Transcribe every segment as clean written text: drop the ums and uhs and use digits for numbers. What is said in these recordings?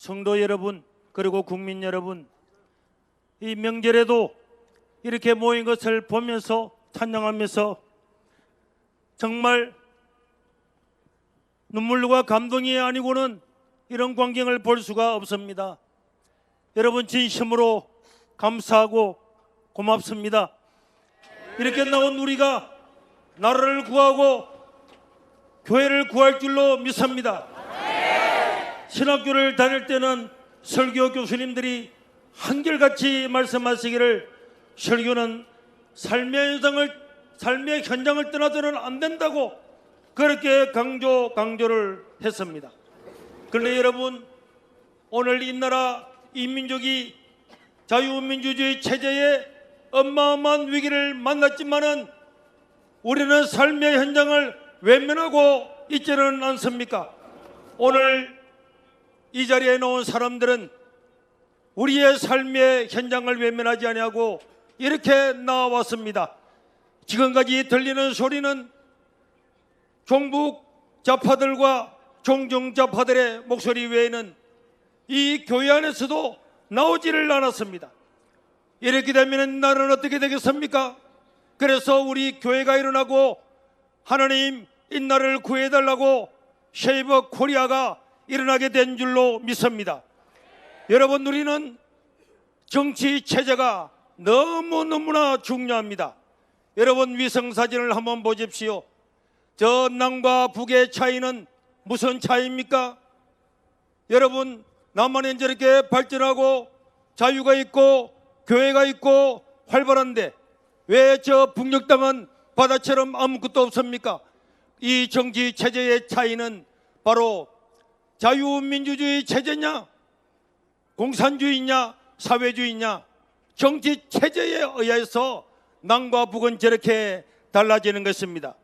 성도 여러분, 그리고 국민 여러분, 이 명절에도 이렇게 모인 것을 보면서 찬양하면서 정말 눈물과 감동이 아니고는 이런 광경을 볼 수가 없습니다. 여러분 진심으로 감사하고 고맙습니다. 이렇게 나온 우리가 나라를 구하고 교회를 구할 줄로 믿습니다. 신학교를 다닐 때는 설교 교수님들이 한결같이 말씀하시기를 설교는 삶의 현장을 떠나서는 안 된다고 그렇게 강조를 했습니다. 그런데 여러분, 오늘 이 나라 이 민족이 자유민주주의 체제에 어마어마한 위기를 만났지만은 우리는 삶의 현장을 외면하고 있지는 않습니까? 오늘 이 자리에 나온 사람들은 우리의 삶의 현장을 외면하지 아니하고 이렇게 나왔습니다. 지금까지 들리는 소리는 종북 좌파들과 종종 좌파들의 목소리 외에는 이 교회 안에서도 나오지를 않았습니다. 이렇게 되면 나라는 어떻게 되겠습니까? 그래서 우리 교회가 일어나고 하나님 이 나라를 구해달라고 쉐이브 코리아가 일어나게 된 줄로 믿습니다. 여러분, 우리는 정치 체제가 너무너무나 중요합니다. 여러분, 위성사진을 한번 보십시오. 저 남과 북의 차이는 무슨 차이입니까? 여러분, 남한은 저렇게 발전하고 자유가 있고 교회가 있고 활발한데 왜 저 북녘 땅은 바다처럼 아무것도 없습니까? 이 정치 체제의 차이는 바로 자유민주주의 체제냐, 공산주의냐, 사회주의냐, 정치 체제에 의해서 남과 북은 저렇게 달라지는 것입니다.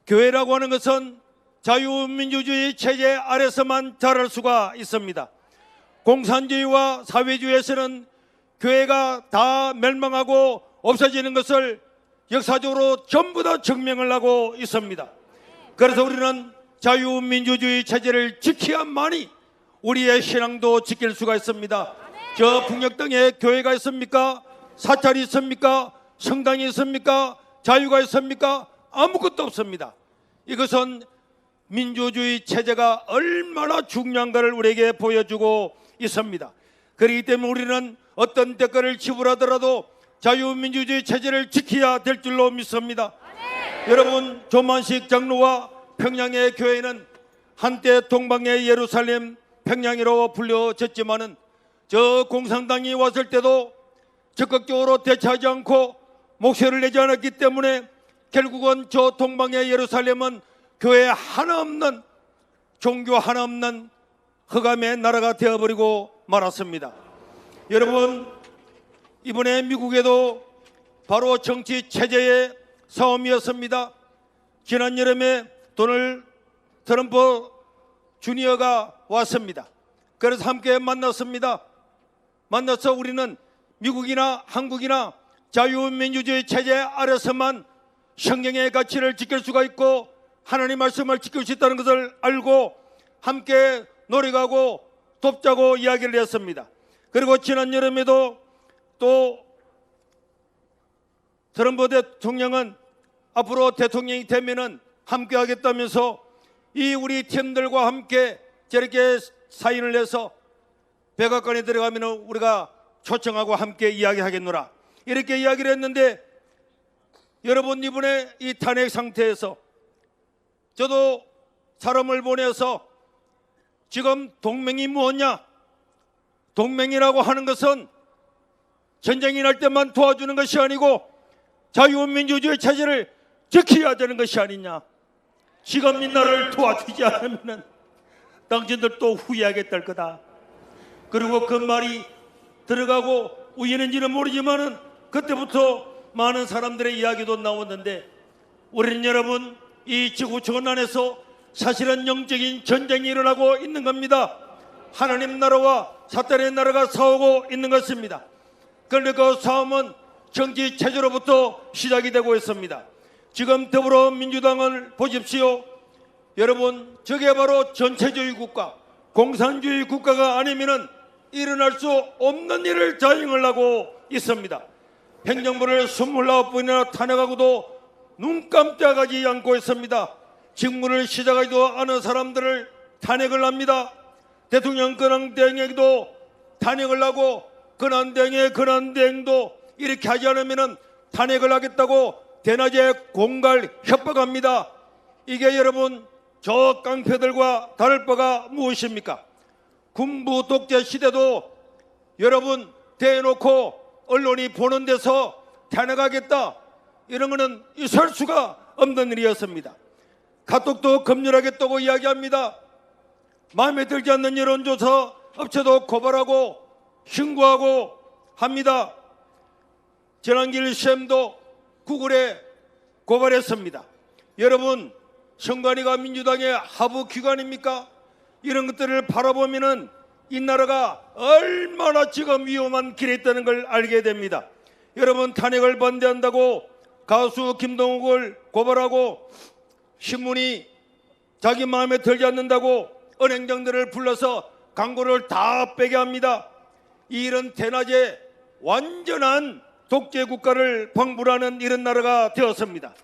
교회라고 하는 것은 자유민주주의 체제 아래서만 자랄 수가 있습니다. 공산주의와 사회주의에서는 교회가 다 멸망하고 없어지는 것을 역사적으로 전부 다 증명을 하고 있습니다. 그래서 우리는 자유민주주의 체제를 지켜야만이 우리의 신앙도 지킬 수가 있습니다. 저 북녘 땅에 교회가 있습니까? 사찰이 있습니까? 성당이 있습니까? 자유가 있습니까? 아무것도 없습니다. 이것은 민주주의 체제가 얼마나 중요한가를 우리에게 보여주고 있습니다. 그렇기 때문에 우리는 어떤 대가를 지불하더라도 자유민주주의 체제를 지켜야 될 줄로 믿습니다. 여러분, 조만식 장로와 평양의 교회는 한때 동방의 예루살렘 평양이라고 불려졌지만은 저 공산당이 왔을 때도 적극적으로 대처하지 않고 목소리를 내지 않았기 때문에 결국은 저 동방의 예루살렘은 교회 하나 없는, 종교 하나 없는 흑암의 나라가 되어버리고 말았습니다. 여러분, 이번에 미국에도 바로 정치 체제의 싸움이었습니다. 지난 여름에 도널드 트럼프 주니어가 왔습니다. 그래서 함께 만났습니다. 만나서 우리는 미국이나 한국이나 자유민주주의 체제 아래서만 성경의 가치를 지킬 수가 있고 하나님 말씀을 지킬 수 있다는 것을 알고 함께 노력하고 돕자고 이야기를 했습니다. 그리고 지난 여름에도 또 트럼프 대통령은 앞으로 대통령이 되면은 함께 하겠다면서 이 우리 팀들과 함께 저렇게 사인을 해서 백악관에 들어가면 우리가 초청하고 함께 이야기하겠노라 이렇게 이야기를 했는데, 여러분, 이번에 이 탄핵 상태에서 저도 사람을 보내서 지금 동맹이 무엇냐, 동맹이라고 하는 것은 전쟁이 날 때만 도와주는 것이 아니고 자유민주주의 체제를 지켜야 되는 것이 아니냐. 지금 이 나라를 도와주지 않으면 당신들도 후회하게 될 거다. 그리고 그 말이 들어가고 우연인지는 모르지만은 그때부터 많은 사람들의 이야기도 나왔는데, 우리는 여러분 이 지구촌 안에서 사실은 영적인 전쟁이 일어나고 있는 겁니다. 하나님 나라와 사탄의 나라가 싸우고 있는 것입니다. 그런데 그 싸움은 정치 체제로부터 시작이 되고 있습니다. 지금 더불어민주당을 보십시오. 여러분, 저게 바로 전체주의 국가, 공산주의 국가가 아니면은 일어날 수 없는 일을 자행을 하고 있습니다. 행정부를 29번이나 탄핵하고도 눈 깜짝하지 않고 있습니다. 직무를 시작하지도 않은 사람들을 탄핵을 합니다. 대통령 권한대행에게도 탄핵을 하고 권한대행의 권한대행도 이렇게 하지 않으면 탄핵을 하겠다고 대낮에 공갈 협박합니다. 이게 여러분 저 깡패들과 다를 바가 무엇입니까? 군부 독재 시대도 여러분 대놓고 언론이 보는 데서 탄핵하겠다 이런 거는 있을 수가 없는 일이었습니다. 카톡도 검열하겠다고 이야기합니다. 마음에 들지 않는 여론조사 업체도 고발하고 신고하고 합니다. 전환길 쌤도 구글에 고발했습니다. 여러분 선관위가 민주당의 하부 기관입니까? 이런 것들을 바라보면은 이 나라가 얼마나 지금 위험한 길에 있다는 걸 알게 됩니다. 여러분 탄핵을 반대한다고 가수 김동욱을 고발하고 신문이 자기 마음에 들지 않는다고 은행장들을 불러서 광고를 다 빼게 합니다. 이런 대낮에 완전한 독재 국가를 방불하는 이런 나라가 되었습니다.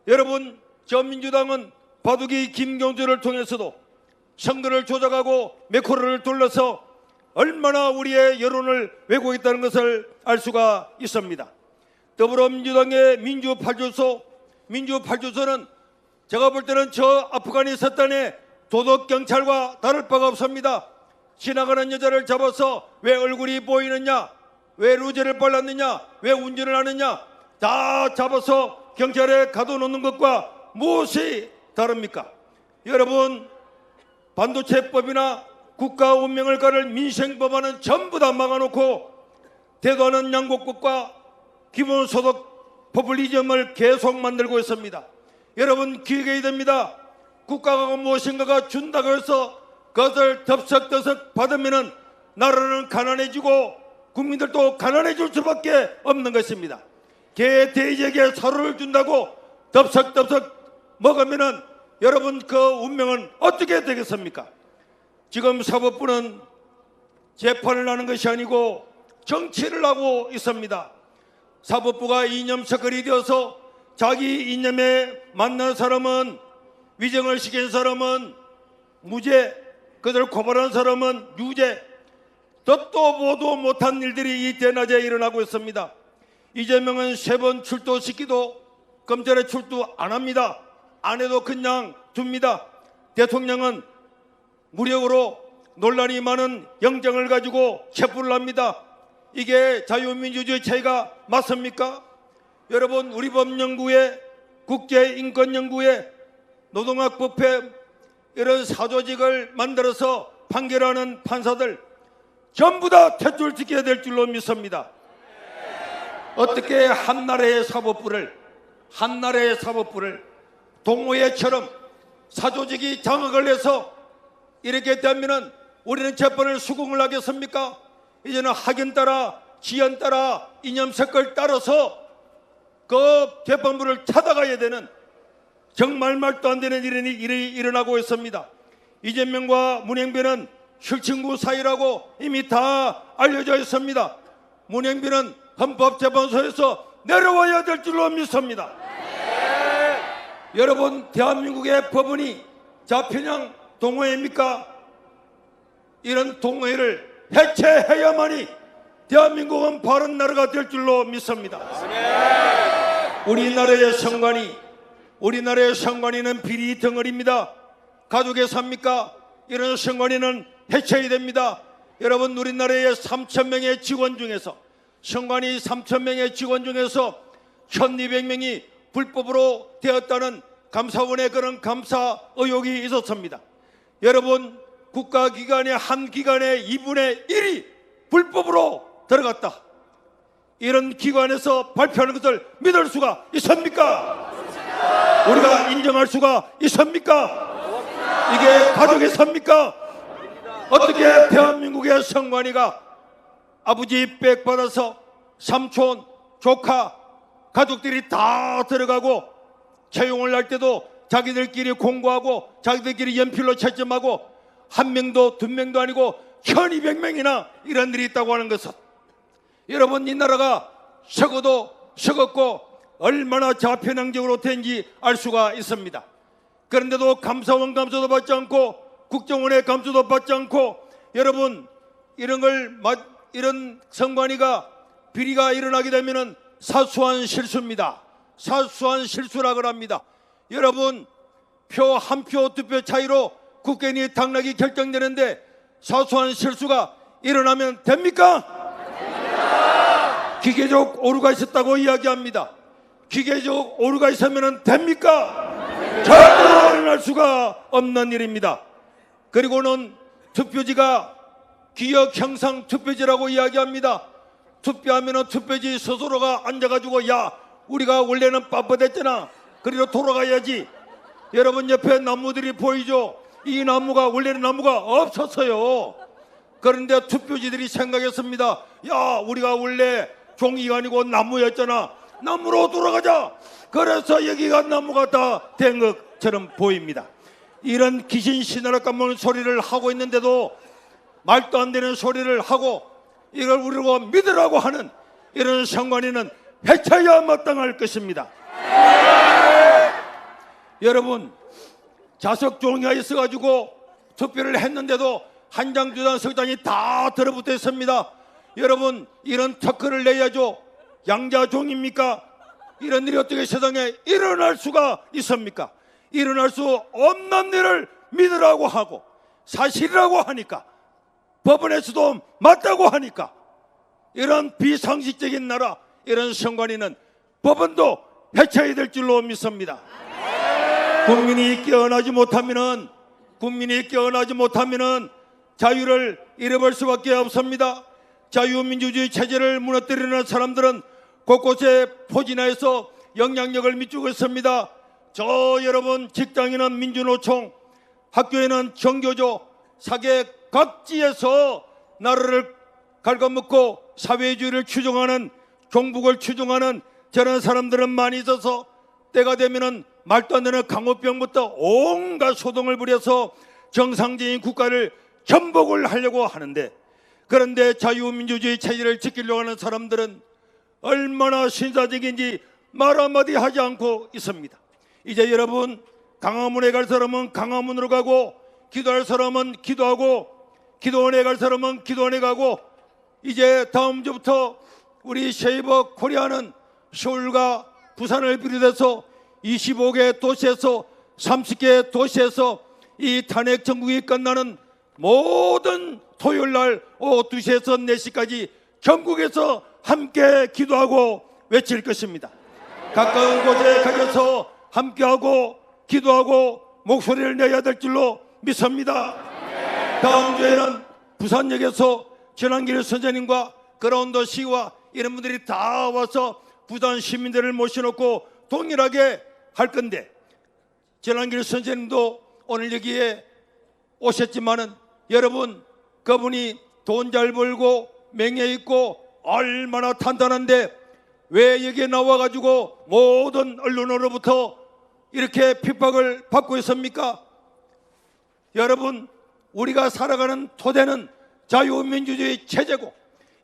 여러분 저 민주당은 바둑이 김경주를 통해서도 선거를 조작하고 매크로를 둘러서 얼마나 우리의 여론을 왜곡했다는 것을 알 수가 있습니다. 더불어민주당의 민주파출소는 제가 볼 때는 저 아프가니스탄의 도덕경찰과 다를 바가 없습니다. 지나가는 여자를 잡아서 왜 얼굴이 보이느냐, 왜 루제를 발랐느냐, 왜 운전을 하느냐 다 잡아서 경찰에 가둬놓는 것과 무엇이 다릅니까? 여러분 반도체법이나 국가 운명을 가를 민생법안은 전부 다 막아놓고 대도하는 양곡법과 기본소득 포퓰리즘을 계속 만들고 있습니다. 여러분 기억해야 됩니다. 국가가 무엇인가가 준다고 해서 그것을 덥석덥석 받으면 나라는 가난해지고 국민들도 가난해질 수밖에 없는 것입니다. 개 돼지에게 사료를 준다고 덥석덥석 먹으면 여러분 그 운명은 어떻게 되겠습니까? 지금 사법부는 재판을 하는 것이 아니고 정치를 하고 있습니다. 사법부가 이념석걸이 되어서 자기 이념에 맞는 사람은 위정을 시킨 사람은 무죄, 그들을 고발한 사람은 유죄, 듣도 보도 못한 일들이 이 대낮에 일어나고 있습니다. 이재명은 3번 출두시키도 검찰에 출두 안 합니다. 안 해도 그냥 둡니다. 대통령은 무력으로 논란이 많은 영장을 가지고 체포를 합니다. 이게 자유민주주의 체계가 맞습니까? 여러분 우리 법연구회, 국제인권연구회, 노동학법회 이런 사조직을 만들어서 판결하는 판사들 전부 다 퇴출시켜야 될 줄로 믿습니다. 어떻게 한 나라의 사법부를 동호회처럼 사조직이 장악을 해서 이렇게 되면 우리는 재판을 수긍을 하겠습니까? 이제는 학연 따라 지연 따라 이념 색깔 따라서 그 재판부를 찾아가야 되는 정말 말도 안 되는 일이 일어나고 있습니다. 이재명과 문행배는 실친구 사이라고 이미 다 알려져 있습니다. 문행배는 헌법재판소에서 내려와야 될 줄로 믿습니다. 여러분 대한민국의 법원이 자편향 동호회입니까? 이런 동호회를 해체해야만이 대한민국은 바른 나라가 될 줄로 믿습니다. 우리나라의 선관위는 비리 덩어리입니다. 가족에 삽니까? 이런 선관위는 해체해야 됩니다. 여러분 우리나라의 3,000명의 직원 중에서 선관위 3,000명의 직원 중에서 1,200명이 불법으로 되었다는 감사원의 그런 감사 의혹이 있었습니다. 여러분 국가기관의 한 기관의 2분의 1이 불법으로 들어갔다. 이런 기관에서 발표하는 것을 믿을 수가 있습니까? 우리가 인정할 수가 있습니까? 이게 가족의 삽니까? 어떻게 대한민국의 선관위가 아버지 백 받아서 삼촌, 조카, 가족들이 다 들어가고 채용을 할 때도 자기들끼리 공부하고 자기들끼리 연필로 채점하고 한 명도 두 명도 아니고 1200명이나 이런 일이 있다고 하는 것은, 여러분, 이 나라가 썩었고 얼마나 좌편향적으로 된지 알 수가 있습니다. 그런데도 감사원 감사도 받지 않고 국정원의 감사도 받지 않고, 여러분, 이런 선관위가 비리가 일어나게 되면은 사소한 실수입니다. 사소한 실수라고 합니다. 여러분, 한 표 두 표 차이로 국회의원이 당락이 결정되는데 사소한 실수가 일어나면 됩니까? 기계적 오류가 있었다고 이야기합니다. 기계적 오류가 있으면 됩니까? 절대로 일어날 수가 없는 일입니다. 그리고는 투표지가 기억 형상 투표지라고 이야기합니다. 투표하면 투표지 스스로가 앉아가지고, 야, 우리가 원래는 빳빳했잖아, 그리로 돌아가야지. 여러분, 옆에 나무들이 보이죠? 이 나무가 원래는 나무가 없었어요. 그런데 투표지들이 생각했습니다. 야, 우리가 원래 종이가 아니고 나무였잖아, 나무로 돌아가자. 그래서 여기가 나무가 다 된 것처럼 보입니다. 이런 귀신 신하라 까먹는 소리를 하고 있는데도 말도 안 되는 소리를 하고 이걸 우리가 믿으라고 하는 이런 선관위는 해쳐야 마땅할 것입니다. 여러분, 자석 종이가 있어가지고 투표를 했는데도 한 장 두 장 석 장이 다 들어붙어 있습니다. 여러분, 이런 특허를 내야죠. 양자종입니까? 이런 일이 어떻게 세상에 일어날 수가 있습니까? 일어날 수 없는 일을 믿으라고 하고 사실이라고 하니까, 법원에서도 맞다고 하니까, 이런 비상식적인 나라, 이런 선관위는 법원도 해쳐야 될 줄로 믿습니다. 국민이 깨어나지 못하면은 자유를 잃어버릴 수밖에 없습니다. 자유민주주의 체제를 무너뜨리는 사람들은 곳곳에 포진하여서 영향력을 미치고 있습니다. 여러분, 직장에는 민주노총, 학교에는 정교조, 사계 각지에서 나라를 갉아먹고 사회주의를 추종하는, 종북을 추종하는 저런 사람들은 많이 있어서 때가 되면은 말도 안 되는 강호병부터 온갖 소동을 부려서 정상적인 국가를 전복을 하려고 하는데, 그런데 자유민주주의 체제를 지키려고 하는 사람들은 얼마나 신사적인지 말 한마디 하지 않고 있습니다. 이제 여러분, 강화문에 갈 사람은 강화문으로 가고, 기도할 사람은 기도하고, 기도원에 갈 사람은 기도원에 가고, 이제 다음 주부터 우리 세이버 코리아는 서울과 부산을 비롯해서 25개 도시에서 30개 도시에서 이 탄핵 정국이 끝나는 모든 토요일날 오후 2시에서 4시까지 전국에서 함께 기도하고 외칠 것입니다. 가까운 곳에 가셔서 함께하고 기도하고 목소리를 내야 될 줄로 믿습니다. 다음 주에는 부산역에서 전환길 선생님과 그라운드 시와 이런 분들이 다 와서 부산 시민들을 모셔놓고 동일하게 할 건데, 전환길 선생님도 오늘 여기에 오셨지만은, 여러분, 그분이 돈 잘 벌고 명예 있고 얼마나 탄탄한데 왜 여기에 나와가지고 모든 언론으로부터 이렇게 핍박을 받고 있습니까? 여러분, 우리가 살아가는 토대는 자유민주주의 체제고,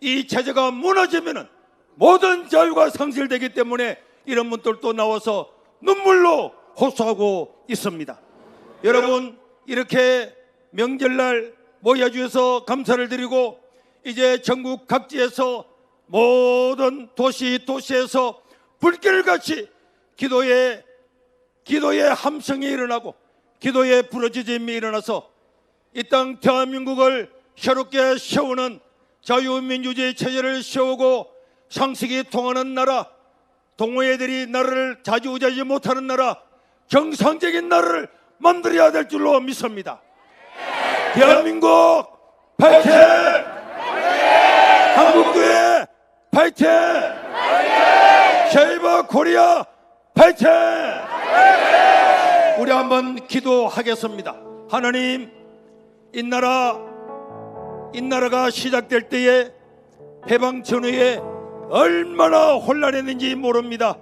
이 체제가 무너지면은 모든 자유가 상실되기 때문에 이런 분들도 나와서 눈물로 호소하고 있습니다. 여러분, 이렇게 명절날 모여주셔서 감사를 드리고, 이제 전국 각지에서 모든 도시에서 불길같이 기도의 함성이 일어나고 기도의 부르짖음이 일어나서 이 땅 대한민국을 새롭게 세우는 자유민주주의 체제를 세우고 상식이 통하는 나라, 동호회들이 나라를 좌지우지하지 못하는 나라, 정상적인 나라를 만들어야 될 줄로 믿습니다. 대한민국 파이팅! 한국교회 파이팅! 세이버 코리아 파이팅! 우리 한번 기도하겠습니다. 하나님, 이 나라가 시작될 때에 해방 전후에 얼마나 혼란했는지 모릅니다.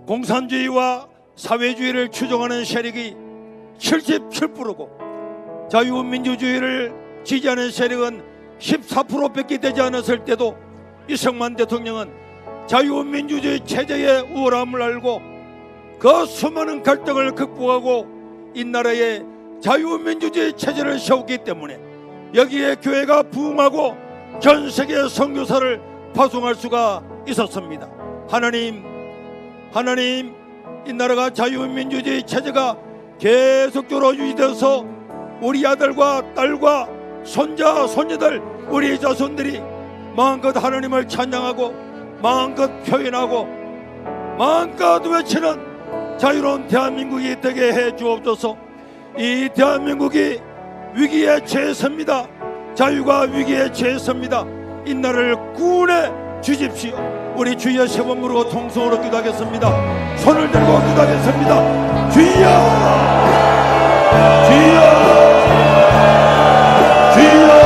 공산주의와 사회주의를 추종하는 세력이 77%고 자유민주주의를 지지하는 세력은 14%밖에 되지 않았을 때도 이승만 대통령은 자유민주주의 체제의 우월함을 알고 그 수많은 갈등을 극복하고 이 나라에 자유민주주의 체제를 세웠기 때문에 여기에 교회가 부흥하고 전 세계 선교사를 파송할 수가 있었습니다. 하나님, 이 나라가 자유민주주의 체제가 계속적으로 유지돼서 우리 아들과 딸과 손자, 손녀들, 우리 자손들이 마음껏 하나님을 찬양하고 마음껏 표현하고 마음껏 외치는 자유로운 대한민국이 되게 해 주옵소서. 이 대한민국이 위기에 처했습니다. 자유가 위기에 처했습니다. 이 나라를 구원해 주십시오. 우리 주여 세 번 부르고 통성으로 기도하겠습니다. 손을 들고 기도하겠습니다. 주여, 주여, 주여.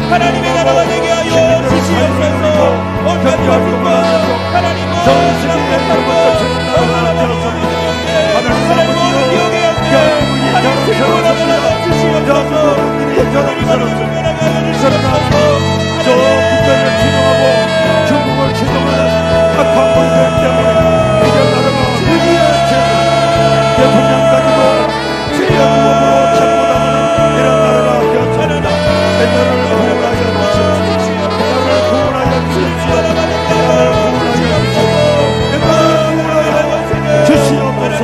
하나님의 나라가 되게 하여 주시옵소서. 온 가족과 하나님과 하나님을 기억해야 돼. 하나님 충만하게 하여 주시옵소서. 국민들이 바로 충만하게 하여 주시옵소서. 저 국가를 추종하고 중국을 추종하는 악한 분들 때문에 이제 나라가 위기에 처해 대통령까지도 지혜로움으로 참고당하는 이런 나라가 되었습니다. 이 나라를 구원하여 주십시오. 이 나라를 구원하여 주십시오. 이 나라를 구원하여 주시옵소서.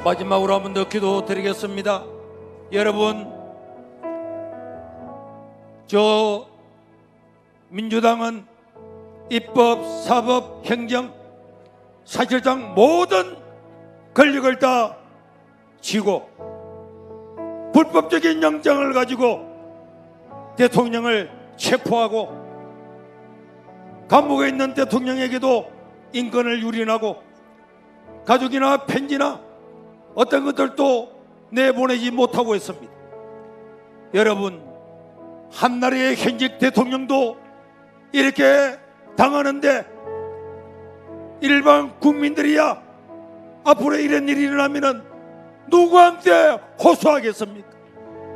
마지막으로 한 번 더 기도 드리겠습니다. 여러분, 저 민주당은 입법, 사법, 행정 사실상 모든 권력을 다 쥐고 불법적인 영장을 가지고 대통령을 체포하고 감옥에 있는 대통령에게도 인권을 유린하고 가족이나 편지나 어떤 것들도 내보내지 못하고 있습니다. 여러분, 한 나라의 현직 대통령도 이렇게 당하는데 일반 국민들이야 앞으로 이런 일이 일어나면 누구한테 호소하겠습니까?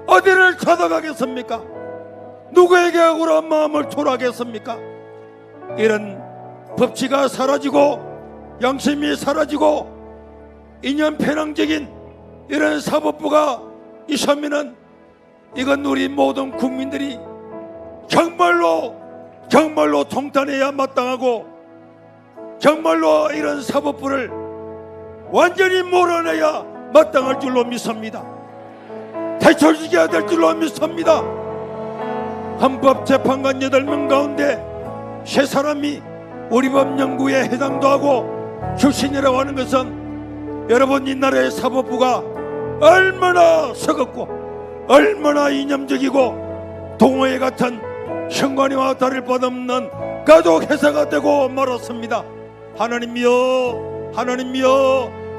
어디를 찾아가겠습니까? 누구에게 억울한 마음을 토로하겠습니까? 이런 법치가 사라지고 양심이 사라지고 이념 편향적인 이런 사법부가 있으면은 이건 우리 모든 국민들이 정말로 통탄해야 마땅하고 정말로 이런 사법부를 완전히 몰아내야 마땅할 줄로 믿습니다. 퇴출시켜야 될 줄로 믿습니다. 헌법재판관 8명 가운데 3사람이 우리 법 연구에 해당도 하고 출신이라고 하는 것은 여러분, 이 나라의 사법부가 얼마나 서겁고 얼마나 이념적이고 동호회 같은 현관이와 다를 바 없는 가족 회사가 되고 말았습니다. 하나님이여,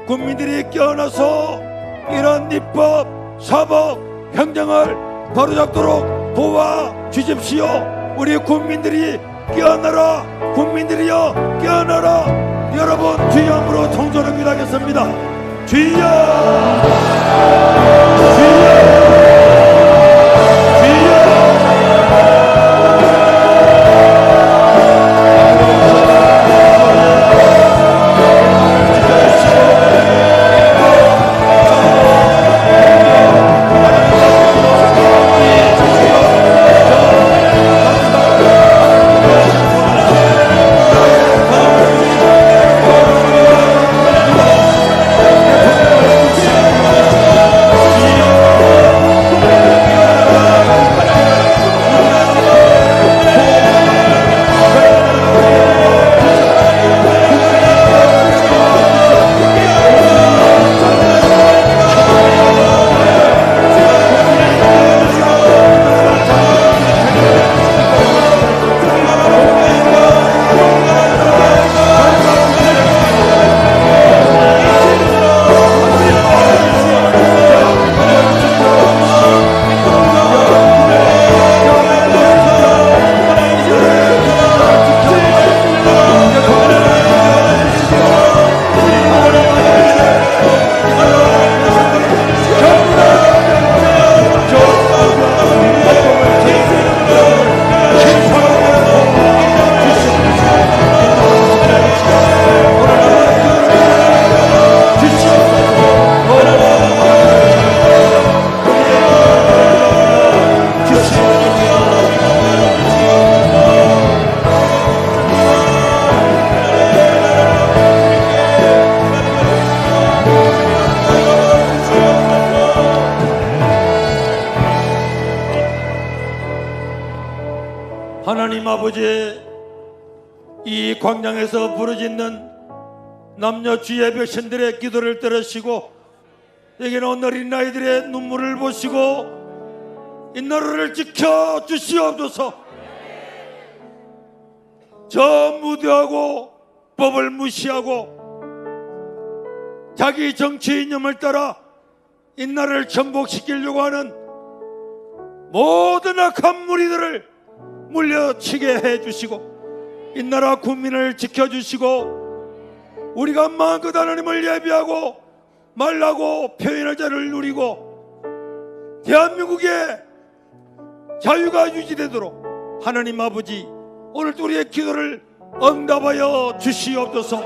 국민들이 깨어나서 이런 입법, 사법, 행정을 바로잡도록 도와주십시오. 우리 국민들이 깨어나라, 국민들이여 깨어나라. 여러분, 주의 이름으로 통솔을 기도하겠습니다. 주여, 아버지, 이 광양에서 부르짖는 남녀 주의 백성들의 기도를 들으시고 여기는 어린 아이들의 눈물을 보시고 이 나라를 지켜 주시옵소서. 저 무도하고 법을 무시하고 자기 정치 이념을 따라 이 나라를 전복시키려고 하는 모든 악한 무리들을 물려치게 해주시고 이 나라 국민을 지켜주시고 우리가 마음껏 하나님을 예배하고 말하고 표현의 자를 누리고 대한민국의 자유가 유지되도록 하나님 아버지, 오늘도 우리의 기도를 응답하여 주시옵소서.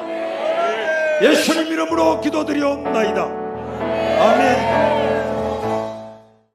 예수님 이름으로 기도드리옵나이다. 아멘.